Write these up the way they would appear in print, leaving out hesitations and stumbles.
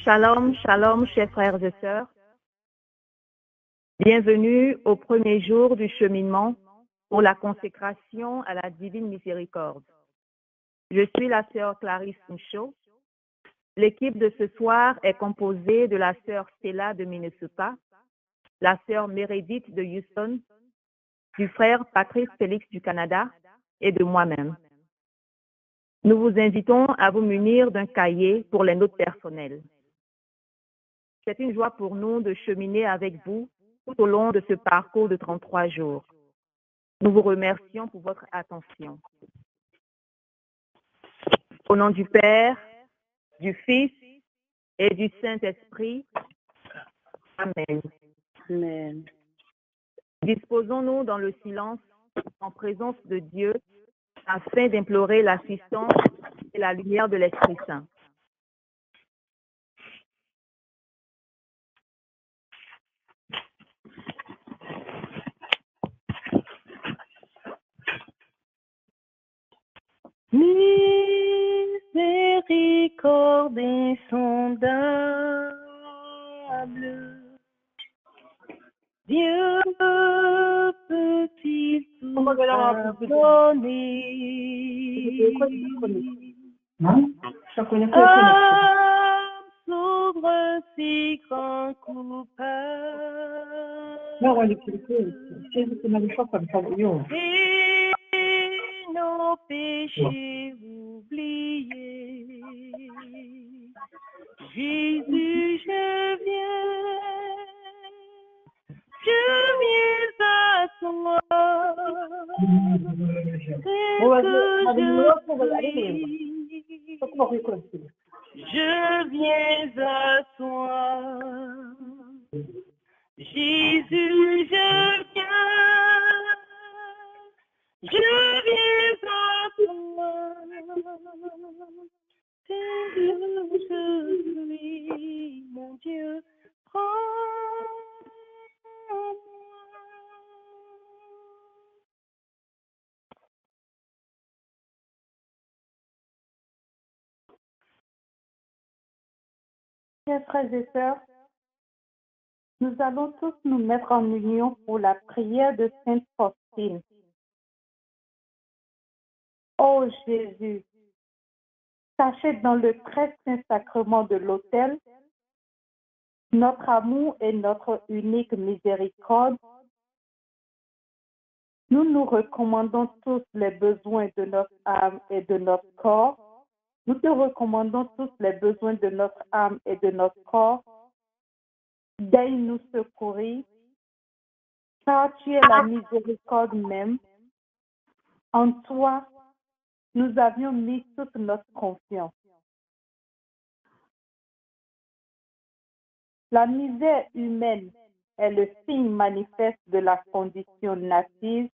Shalom, shalom, chers frères et sœurs. Bienvenue au premier jour du cheminement pour la consécration à la divine miséricorde. Je suis la sœur Clarisse Michaud. L'équipe de ce soir est composée de la sœur Stella de Minnesota, la sœur Meredith de Houston, du frère Patrice Félix du Canada et de moi-même. Nous vous invitons à vous munir d'un cahier pour les notes personnelles. C'est une joie pour nous de cheminer avec vous tout au long de ce parcours de 33 jours. Nous vous remercions pour votre attention. Au nom du Père, du Fils et du Saint-Esprit, Amen. Amen. Disposons-nous dans le silence en présence de Dieu afin d'implorer l'assistance et la lumière de l'Esprit Saint. Miséricorde insondable, Dieu peut-il tout pardonner? Âme s'ouvre si grand coupable, et nos péchés oubliés. Jésus, je viens à toi. Je viens à toi. Jésus, je viens à toi. Seigneur, je prie, mon Dieu, prends. Chers frères et sœurs, nous allons tous nous mettre en union pour la prière de Sainte Faustine. Ô Jésus, sachez dans le très saint sacrement de l'autel, notre amour et notre unique miséricorde. Nous nous recommandons tous les besoins de notre âme et de notre corps. Nous te recommandons tous les besoins de notre âme et de notre corps. Daigne nous secourir, car tu es la miséricorde même. En toi, nous avions mis toute notre confiance. La misère humaine est le signe manifeste de la condition native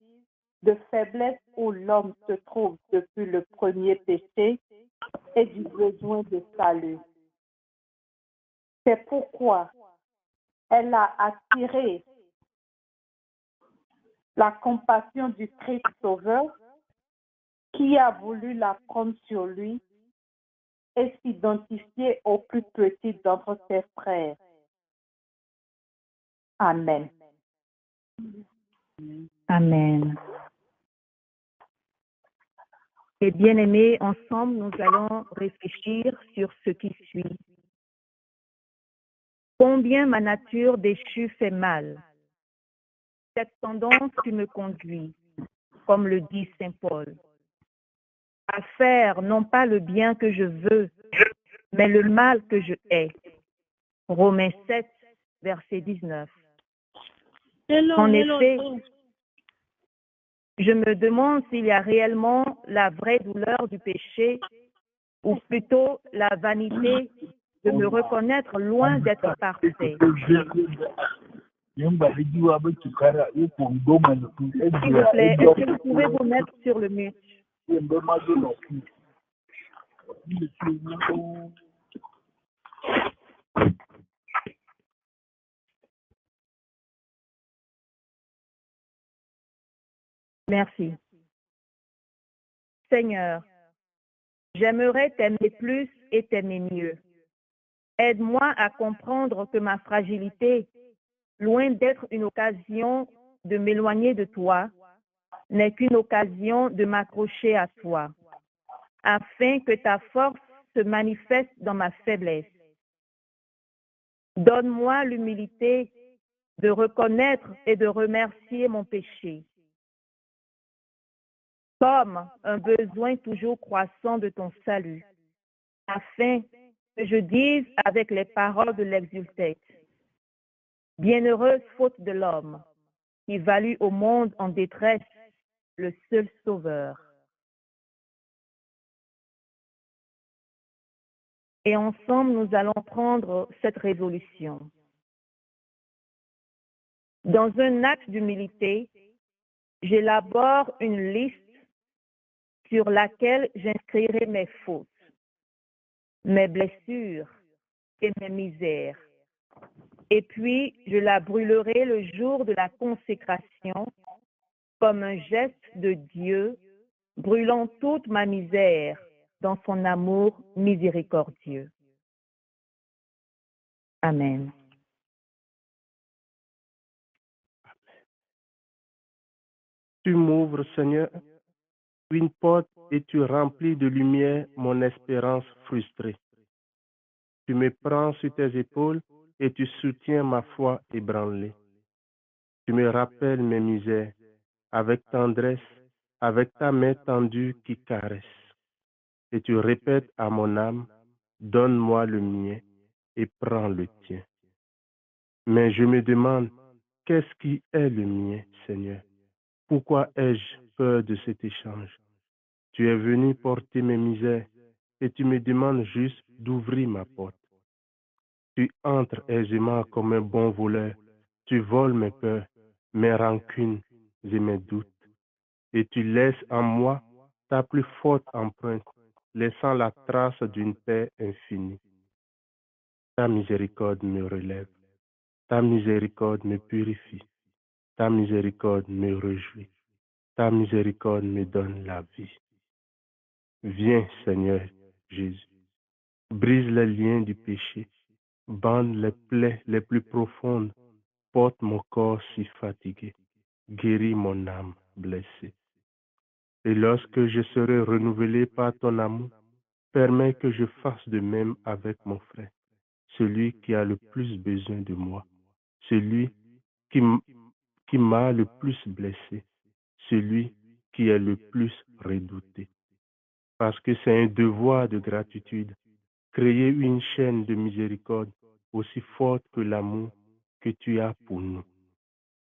de faiblesse où l'homme se trouve depuis le premier péché et du besoin de salut. C'est pourquoi elle a attiré la compassion du Christ Sauveur qui a voulu la prendre sur lui et s'identifier au plus petit d'entre ses frères. Amen. Amen. Et bien-aimés, ensemble, nous allons réfléchir sur ce qui suit. Combien ma nature déchue fait mal. Cette tendance qui me conduit, comme le dit saint Paul, à faire non pas le bien que je veux, mais le mal que je hais. Romains 7, verset 19. En effet, je me demande s'il y a réellement la vraie douleur du péché, ou plutôt la vanité de me reconnaître loin d'être parfait. S'il vous plaît, est-ce que vous pouvez vous mettre sur le mute? Merci. Seigneur, j'aimerais t'aimer plus et t'aimer mieux. Aide-moi à comprendre que ma fragilité, loin d'être une occasion de m'éloigner de toi, n'est qu'une occasion de m'accrocher à toi, afin que ta force se manifeste dans ma faiblesse. Donne-moi l'humilité de reconnaître et de remercier mon péché, comme un besoin toujours croissant de ton salut, afin que je dise avec les paroles de l'exultète, bienheureuse faute de l'homme, qui valut au monde en détresse le seul sauveur. Et ensemble, nous allons prendre cette résolution. Dans un acte d'humilité, j'élabore une liste sur laquelle j'inscrirai mes fautes, mes blessures et mes misères. Et puis, je la brûlerai le jour de la consécration comme un geste de Dieu, brûlant toute ma misère dans son amour miséricordieux. Amen. Tu m'ouvres, Seigneur, une porte et tu remplis de lumière mon espérance frustrée. Tu me prends sur tes épaules et tu soutiens ma foi ébranlée. Tu me rappelles mes misères avec tendresse, avec ta main tendue qui caresse. Et tu répètes à mon âme, donne-moi le mien et prends le tien. Mais je me demande, qu'est-ce qui est le mien, Seigneur? Pourquoi ai-je peur de cet échange? Tu es venu porter mes misères et tu me demandes juste d'ouvrir ma porte. Tu entres aisément comme un bon voleur. Tu voles mes peurs, mes rancunes et mes doutes. Et tu laisses en moi ta plus forte empreinte, laissant la trace d'une paix infinie. Ta miséricorde me relève. Ta miséricorde me purifie. Ta miséricorde me réjouit. Ta miséricorde me donne la vie. Viens, Seigneur Jésus. Brise les liens du péché. Bande les plaies les plus profondes. Porte mon corps si fatigué. Guéris mon âme blessée. Et lorsque je serai renouvelé par ton amour, permets que je fasse de même avec mon frère, celui qui a le plus besoin de moi, celui qui m'a le plus blessé, celui qui est le plus redouté. Parce que c'est un devoir de gratitude, créer une chaîne de miséricorde aussi forte que l'amour que tu as pour nous,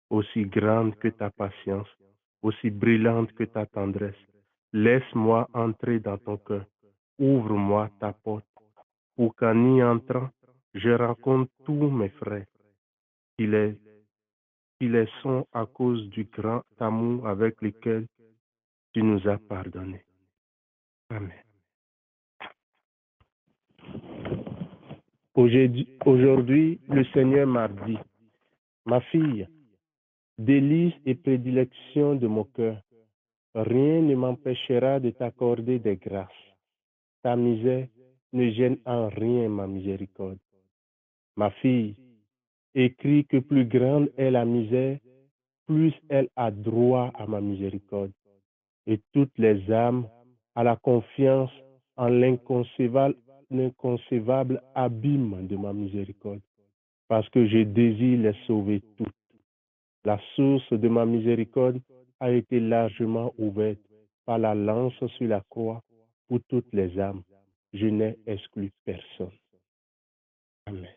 aussi grande que ta patience, aussi brillante que ta tendresse. Laisse-moi entrer dans ton cœur, ouvre-moi ta porte, pour qu'en y entrant, je rencontre tous mes frères, qui les sont à cause du grand amour avec lequel tu nous as pardonnés. Amen. Aujourd'hui, le Seigneur m'a dit, ma fille, délice et prédilection de mon cœur, rien ne m'empêchera de t'accorder des grâces. Ta misère ne gêne en rien ma miséricorde. Ma fille, écris que plus grande est la misère, plus elle a droit à ma miséricorde. Et toutes les âmes à la confiance en l'inconcevable abîme de ma miséricorde, parce que je désire les sauver toutes. La source de ma miséricorde a été largement ouverte par la lance sur la croix pour toutes les âmes. Je n'ai exclu personne. Amen.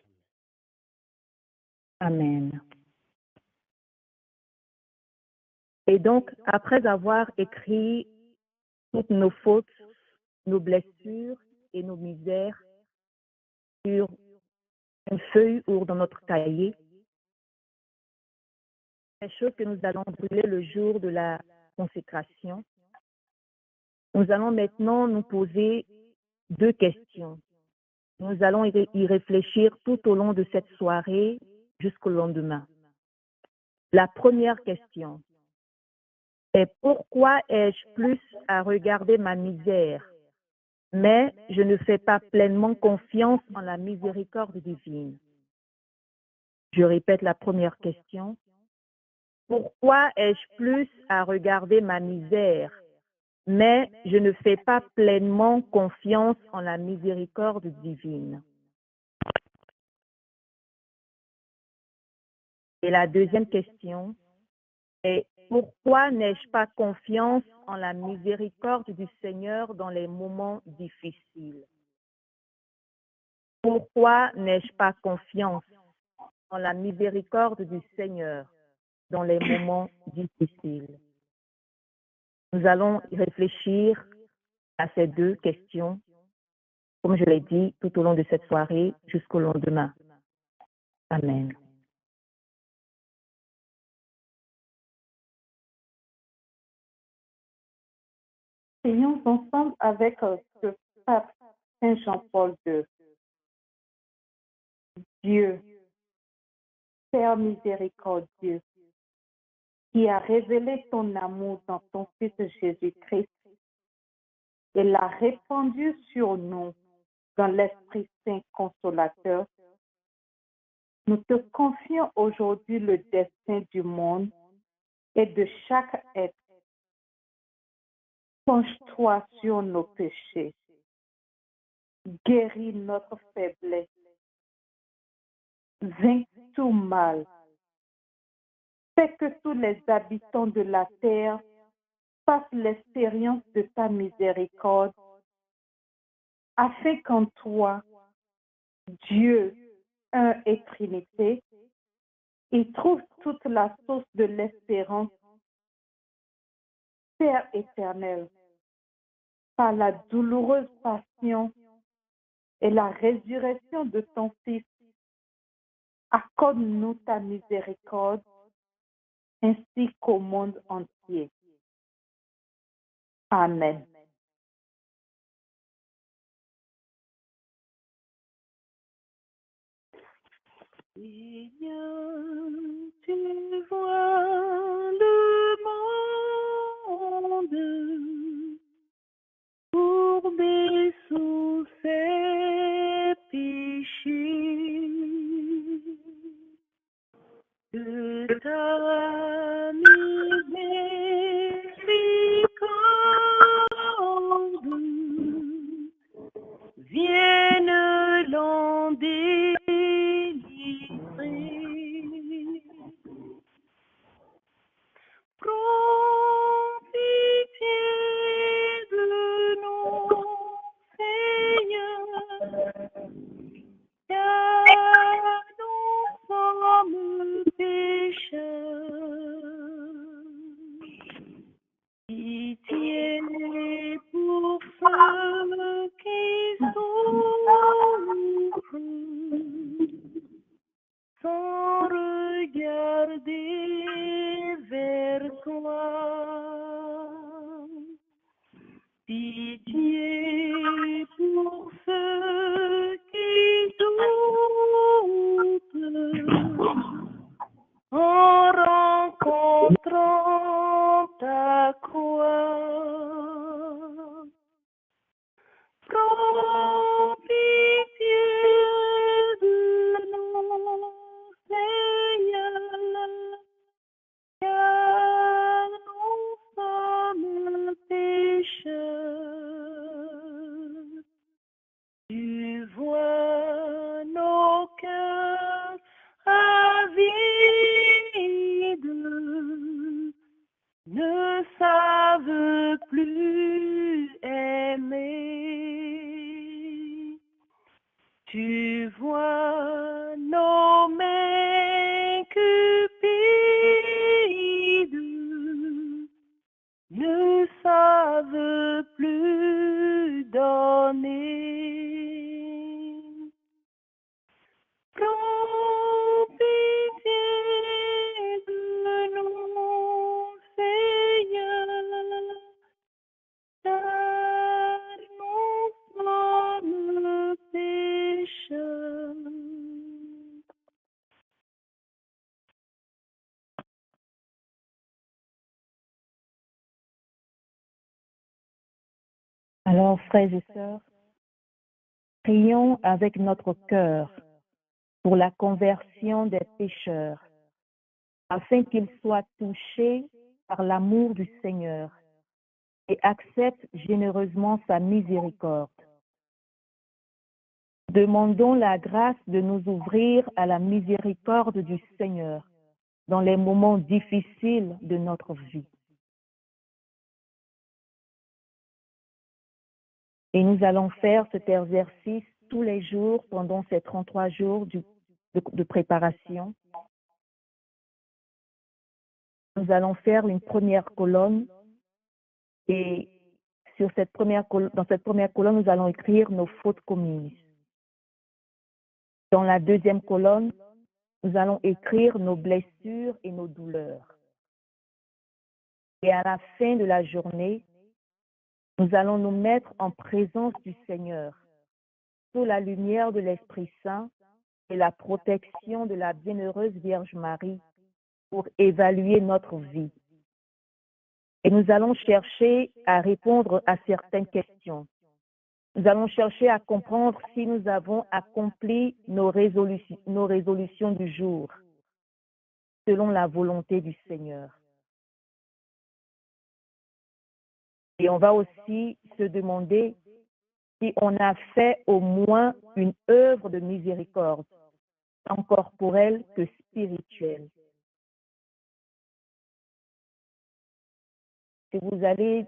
Amen. Et donc, après avoir écrit toutes nos fautes, nos blessures et nos misères sur une feuille ou dans notre cahier, les choses que nous allons brûler le jour de la consécration, nous allons maintenant nous poser deux questions. Nous allons y réfléchir tout au long de cette soirée jusqu'au lendemain. La première question est pourquoi ai-je plus à regarder ma misère mais je ne fais pas pleinement confiance en la miséricorde divine. Je répète la première question. Pourquoi ai-je plus à regarder ma misère, mais je ne fais pas pleinement confiance en la miséricorde divine? Et la deuxième question est pourquoi n'ai-je pas confiance en la miséricorde du Seigneur dans les moments difficiles? Pourquoi n'ai-je pas confiance en la miséricorde du Seigneur dans les moments difficiles? Nous allons y réfléchir à ces deux questions, comme je l'ai dit, tout au long de cette soirée jusqu'au lendemain. Amen. Prions ensemble avec le pape Saint Jean-Paul II. Dieu, Père miséricordieux, qui a révélé ton amour dans ton Fils Jésus-Christ et l'a répandu sur nous dans l'Esprit Saint consolateur, nous te confions aujourd'hui le destin du monde et de chaque être. Penche-toi sur nos péchés, guéris notre faiblesse, vainc tout mal. Fais que tous les habitants de la terre fassent l'expérience de ta miséricorde, afin qu'en toi, Dieu, un et Trinité, ils trouvent toute la source de l'espérance, Père éternel, par la douloureuse passion et la résurrection de ton Fils. Accorde-nous ta miséricorde ainsi qu'au monde entier. Amen. Seigneur, tu vois le monde courbé sous ses péchés. Que ta miséricorde vienne l'en délivrer. Prends pitié de nous, Seigneur, car nous sommes pécheurs. Pitié pour ceux qui souffrent, sans regarder vers toi. Pitié pour ceux qui doutent, en rencontrant ta croix. Prends pitié de nous, Seigneur, car nous sommes pécheurs. Tu vois nos cœurs avides, ne savent plus aimer. Tu vois nos mains cupides, ne savent plus donner. Prends pitié de nous, Seigneur, car nous sommes pécheurs. Alors, frères et sœurs, prions avec notre cœur pour la conversion des pécheurs, afin qu'ils soient touchés par l'amour du Seigneur et acceptent généreusement sa miséricorde. Demandons la grâce de nous ouvrir à la miséricorde du Seigneur dans les moments difficiles de notre vie. Et nous allons faire cet exercice tous les jours pendant ces 33 jours de préparation. Nous allons faire une première colonne et dans cette première colonne, nous allons écrire nos fautes commises. Dans la deuxième colonne, nous allons écrire nos blessures et nos douleurs. Et à la fin de la journée, nous allons nous mettre en présence du Seigneur, sous la lumière de l'Esprit Saint et la protection de la bienheureuse Vierge Marie pour évaluer notre vie. Et nous allons chercher à répondre à certaines questions. Nous allons chercher à comprendre si nous avons accompli nos résolutions du jour, selon la volonté du Seigneur. Et on va aussi se demander si on a fait au moins une œuvre de miséricorde, tant corporelle que spirituelle. Si vous allez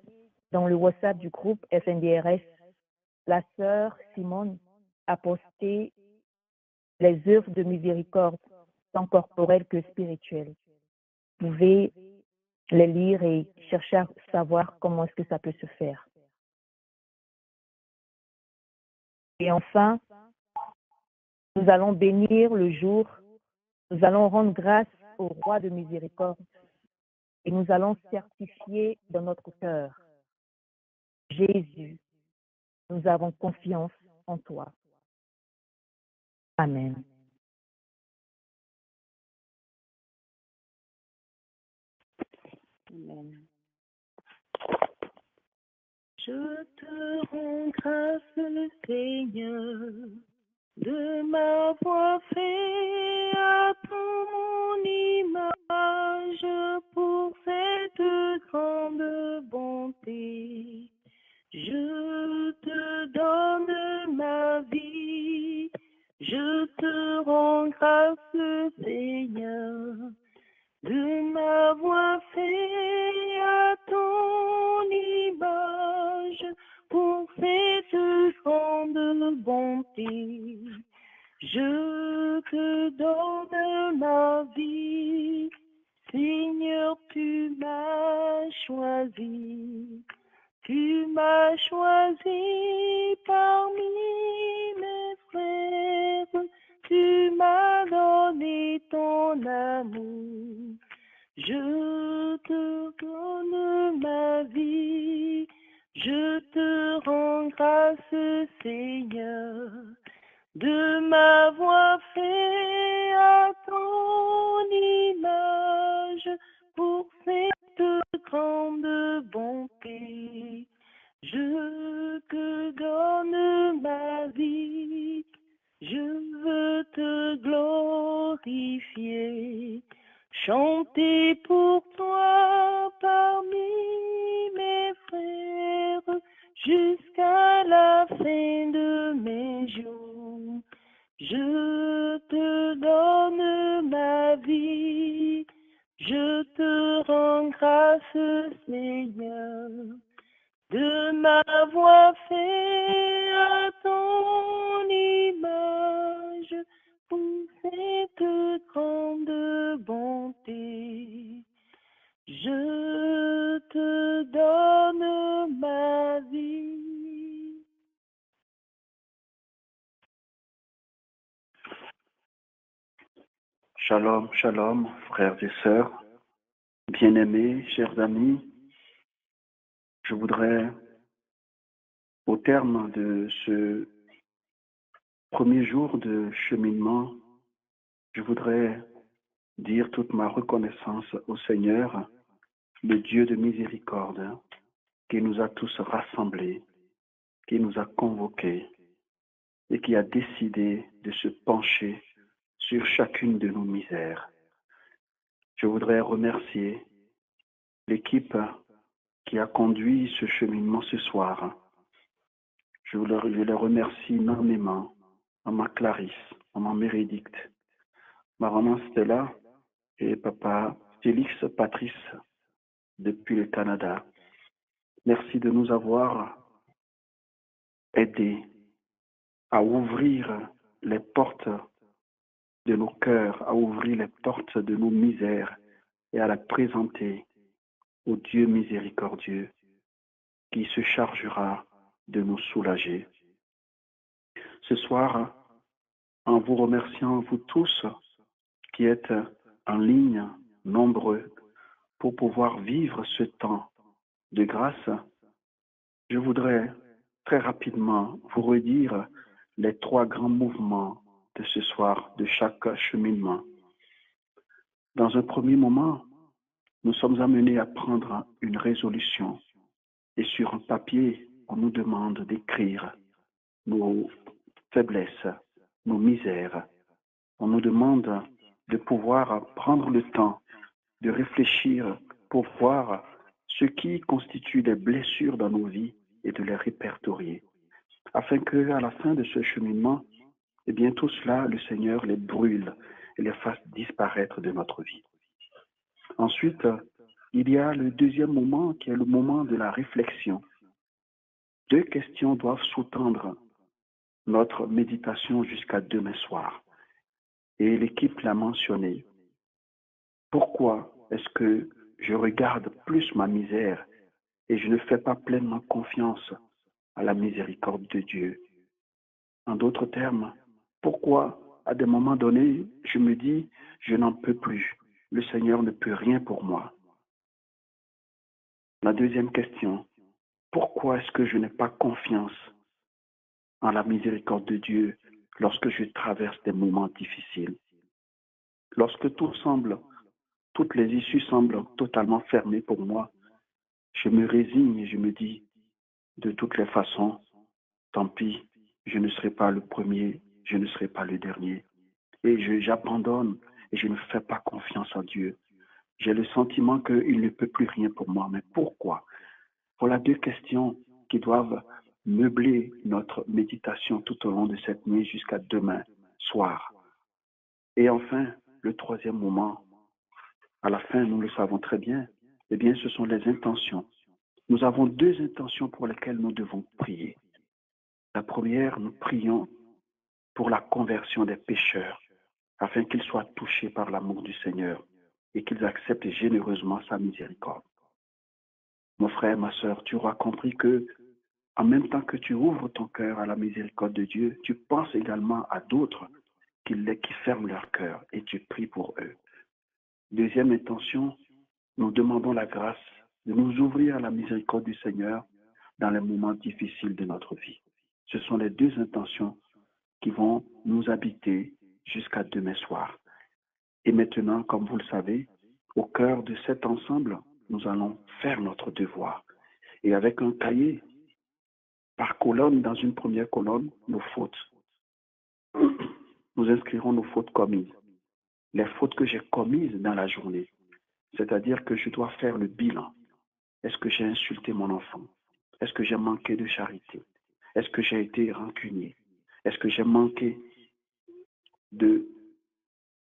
dans le WhatsApp du groupe FNDRS, la sœur Simone a posté les œuvres de miséricorde, tant corporelles que spirituelles. Vous pouvez les lire et chercher à savoir comment est-ce que ça peut se faire. Et enfin, nous allons bénir le jour, nous allons rendre grâce au roi de miséricorde et nous allons certifier dans notre cœur, Jésus, nous avons confiance en toi. Amen. Amen. Je te rends grâce, Seigneur, de m'avoir fait à ton image pour cette grande bonté. Je te donne ma vie, je te rends grâce, Seigneur, de m'avoir fait à ton image pour cette grande bonté. Je te donne ma vie, Seigneur, tu m'as choisi. Tu m'as choisi parmi mes frères, tu m'as donné ton amour. Je te donne ma vie, je te rends grâce, Seigneur, de m'avoir fait à ton image pour cette grande bonté. Je te donne ma vie, je veux te glorifier, chanter pour toi parmi mes frères, jusqu'à la fin de mes jours. Je te donne ma vie, je te rends grâce, Seigneur, de m'avoir fait à ton image pour cette grande bonté. Je te donne ma vie. Shalom, shalom, frères et sœurs, bien-aimés, chers amis. Je voudrais, au terme de ce premier jour de cheminement, je voudrais dire toute ma reconnaissance au Seigneur, le Dieu de miséricorde, qui nous a tous rassemblés qui nous a convoqués et qui a décidé de se pencher sur chacune de nos misères. Je voudrais remercier l'équipe qui a conduit ce cheminement ce soir. Je les remercie énormément, Maman Clarisse, Maman Mérédicte, Maman Stella et Papa Félix Patrice depuis le Canada. Merci de nous avoir aidés à ouvrir les portes de nos cœurs, à ouvrir les portes de nos misères et à la présenter au Dieu miséricordieux qui se chargera de nous soulager. Ce soir, en vous remerciant, vous tous qui êtes en ligne, nombreux, pour pouvoir vivre ce temps de grâce, je voudrais très rapidement vous redire les 3 grands mouvements de ce soir, de chaque cheminement. Dans un premier moment, nous sommes amenés à prendre une résolution et sur un papier, on nous demande d'écrire nos faiblesses, nos misères. On nous demande de pouvoir prendre le temps de réfléchir pour voir ce qui constitue des blessures dans nos vies et de les répertorier. Afin qu'à la fin de ce cheminement, eh bien, tout cela, le Seigneur les brûle et les fasse disparaître de notre vie. Ensuite, il y a le deuxième moment qui est le moment de la réflexion. 2 questions doivent sous-tendre notre méditation jusqu'à demain soir. Et l'équipe l'a mentionné. Pourquoi est-ce que je regarde plus ma misère et je ne fais pas pleinement confiance à la miséricorde de Dieu? En d'autres termes, pourquoi à des moments donnés, je me dis, je n'en peux plus, le Seigneur ne peut rien pour moi? La deuxième question, pourquoi est-ce que je n'ai pas confiance en la miséricorde de Dieu lorsque je traverse des moments difficiles? Lorsque toutes les issues semblent totalement fermées pour moi, je me résigne et je me dis, de toutes les façons, tant pis, je ne serai pas le premier, je ne serai pas le dernier. Et j'abandonne et je ne fais pas confiance en Dieu. J'ai le sentiment qu'il ne peut plus rien pour moi. Mais pourquoi? Voilà 2 questions qui doivent meubler notre méditation tout au long de cette nuit jusqu'à demain soir. Et enfin, le troisième moment, à la fin, nous le savons très bien, eh bien, ce sont les intentions. Nous avons 2 intentions pour lesquelles nous devons prier. La première, nous prions pour la conversion des pécheurs, afin qu'ils soient touchés par l'amour du Seigneur et qu'ils acceptent généreusement sa miséricorde. Mon frère, ma sœur, tu auras compris que, en même temps que tu ouvres ton cœur à la miséricorde de Dieu, tu penses également à d'autres qui ferment leur cœur et tu pries pour eux. Deuxième intention, nous demandons la grâce de nous ouvrir à la miséricorde du Seigneur dans les moments difficiles de notre vie. Ce sont les 2 intentions qui vont nous habiter jusqu'à demain soir. Et maintenant, comme vous le savez, au cœur de cet ensemble, nous allons faire notre devoir. Et avec un cahier, par colonne, dans une première colonne, nos fautes. Nous inscrirons nos fautes commises. Les fautes que j'ai commises dans la journée. C'est-à-dire que je dois faire le bilan. Est-ce que j'ai insulté mon enfant? Est-ce que j'ai manqué de charité? Est-ce que j'ai été rancunier? Est-ce que j'ai manqué de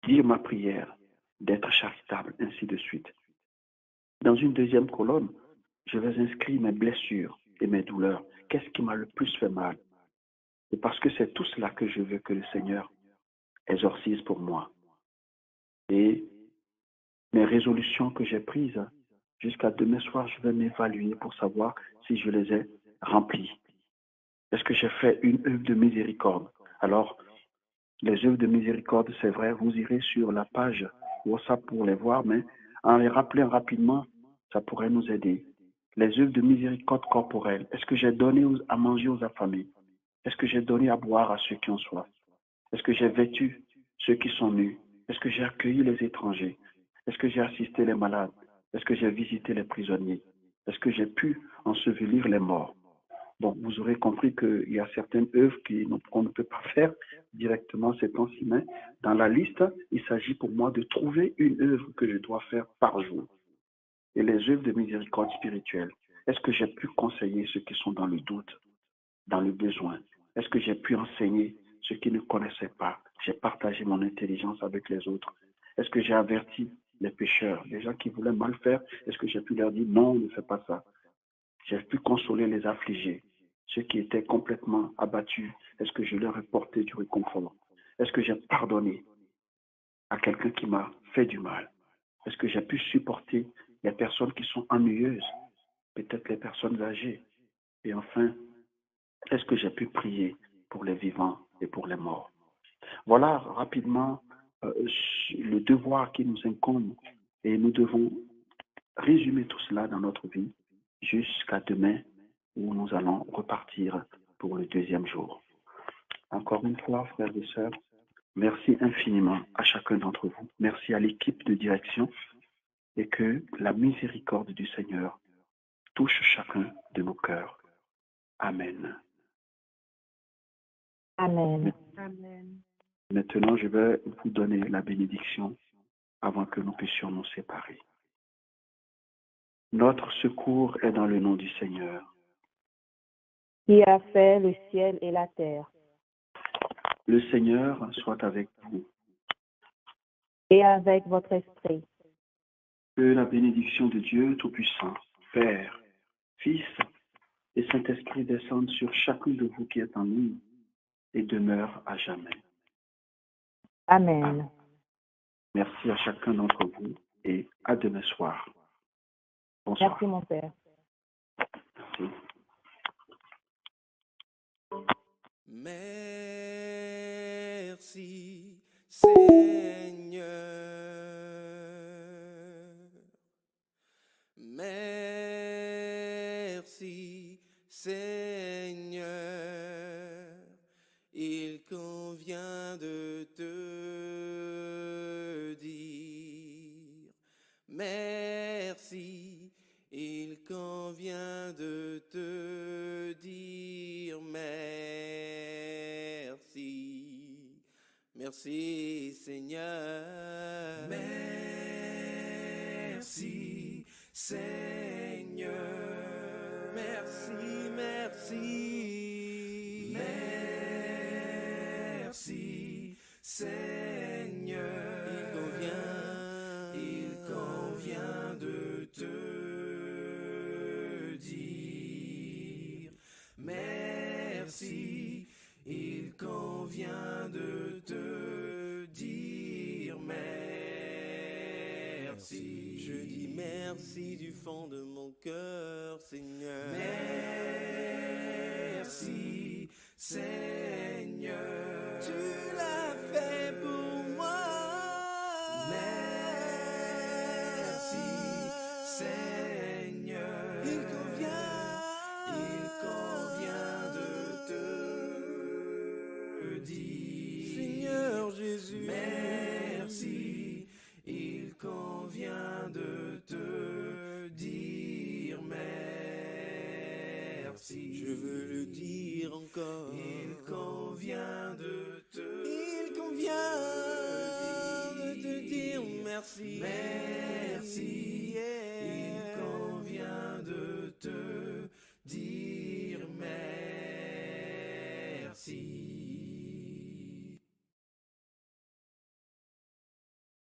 dire ma prière, d'être charitable, ainsi de suite? Dans une deuxième colonne, je vais inscrire mes blessures et mes douleurs. Qu'est-ce qui m'a le plus fait mal? Et parce que c'est tout cela que je veux que le Seigneur exorcise pour moi. Et mes résolutions que j'ai prises, jusqu'à demain soir, je vais m'évaluer pour savoir si je les ai remplies. Est-ce que j'ai fait une œuvre de miséricorde? Alors, les œuvres de miséricorde, c'est vrai, vous irez sur la page WhatsApp pour les voir, mais en les rappelant rapidement, ça pourrait nous aider. Les œuvres de miséricorde corporelle, est-ce que j'ai donné à manger aux affamés? Est-ce que j'ai donné à boire à ceux qui ont soif? Est-ce que j'ai vêtu ceux qui sont nus? Est-ce que j'ai accueilli les étrangers? Est-ce que j'ai assisté les malades? Est-ce que j'ai visité les prisonniers? Est-ce que j'ai pu ensevelir les morts? Bon, vous aurez compris qu'il y a certaines œuvres qu'on ne peut pas faire directement ces temps-ci, mais dans la liste, il s'agit pour moi de trouver une œuvre que je dois faire par jour. Et les œuvres de miséricorde spirituelle, est-ce que j'ai pu conseiller ceux qui sont dans le doute, dans le besoin? Est-ce que j'ai pu enseigner ceux qui ne connaissaient pas? J'ai partagé mon intelligence avec les autres. Est-ce que j'ai averti les pécheurs, les gens qui voulaient mal faire? Est-ce que j'ai pu leur dire non, ne fais pas ça? J'ai pu consoler les affligés, ceux qui étaient complètement abattus. Est-ce que je leur ai porté du réconfort? Est-ce que j'ai pardonné à quelqu'un qui m'a fait du mal? Est-ce que j'ai pu supporter les personnes qui sont ennuyeuses, peut-être les personnes âgées? Et enfin, est-ce que j'ai pu prier pour les vivants et pour les morts? Voilà rapidement le devoir qui nous incombe et nous devons résumer tout cela dans notre vie jusqu'à demain où nous allons repartir pour le deuxième jour. Encore une fois, frères et sœurs, merci infiniment à chacun d'entre vous. Merci à l'équipe de direction et que la miséricorde du Seigneur touche chacun de nos cœurs. Amen. Amen. Amen. Maintenant, je vais vous donner la bénédiction avant que nous puissions nous séparer. Notre secours est dans le nom du Seigneur. Qui a fait le ciel et la terre, Le Seigneur soit avec vous. et avec votre esprit. Que la bénédiction de Dieu Tout-Puissant, Père, Fils et Saint-Esprit descendent sur chacun de vous qui est en ligne et demeure à jamais. Amen. Amen. Merci à chacun d'entre vous et à demain soir. Bonsoir. Merci, mon Père. Merci. Merci, Seigneur. Merci, Seigneur. Il convient de te dire merci. Il convient de te dire merci. Merci Seigneur. Merci Seigneur. Merci, merci. Merci Seigneur. Il convient de te dire merci. Il convient de te dire merci. Je dis merci du fond de mon cœur, Seigneur. Merci, Seigneur. Tu l'as fait pour moi. Merci, Seigneur. Il convient de te dire, Seigneur Jésus, merci. Il convient de te dire merci. Je veux le dire encore. Il convient de te dire merci. Merci. Il convient de